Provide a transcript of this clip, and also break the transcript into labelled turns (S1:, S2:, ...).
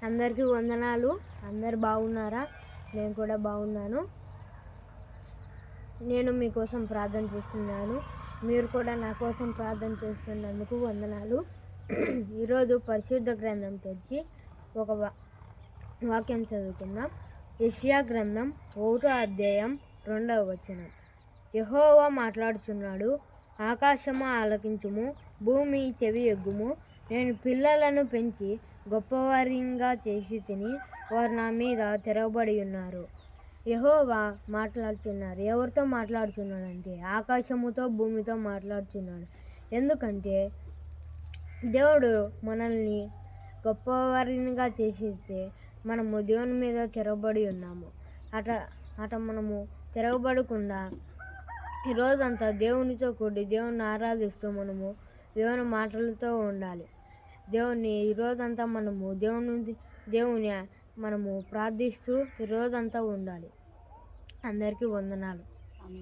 S1: అందరికీ వందనాలు. అందరు బాగున్నారా? నేను కూడా బాగున్నాను. నేను మీకోసం ప్రార్థన చేస్తున్నాను. మీరు కూడా నా కోసం ప్రార్థన చేస్తున్నందుకు వందనాలు. ఈరోజు పరిశుద్ధ గ్రంథం తెచ్చి ఒక వాక్యం చదువుకుందాం. యెషయా గ్రంథం 1వ అధ్యాయం 2వ వచనం. యెహోవా మాట్లాడుచున్నాడు, ఆకాశమా ఆలకించుము, భూమి చెవి ఎగ్గుము. నేను పిల్లలను పెంచి గొప్పవారిగా చేసి తిని, వారు నా మీద తిరగబడి ఉన్నారు. యెహోవా మాట్లాడుచున్నారు. ఎవరితో మాట్లాడుచున్నాడంటే ఆకాశముతో, భూమితో మాట్లాడుచున్నాడు. ఎందుకంటే దేవుడు మనల్ని గొప్పవారినిగా చేసితే మనము దేవుని మీద తిరగబడి ఉన్నాము. అట మనము తిరగబడకుండా ఈరోజంతా దేవునితో కూడి దేవుని ఆరాధిస్తూ మనము దేవుని మాటలతో ఉండాలి. దేవుని ఈరోజంతా మనము దేవుని మనము ప్రార్థిస్తూ ఈరోజంతా ఉండాలి. అందరికీ వందనాలు.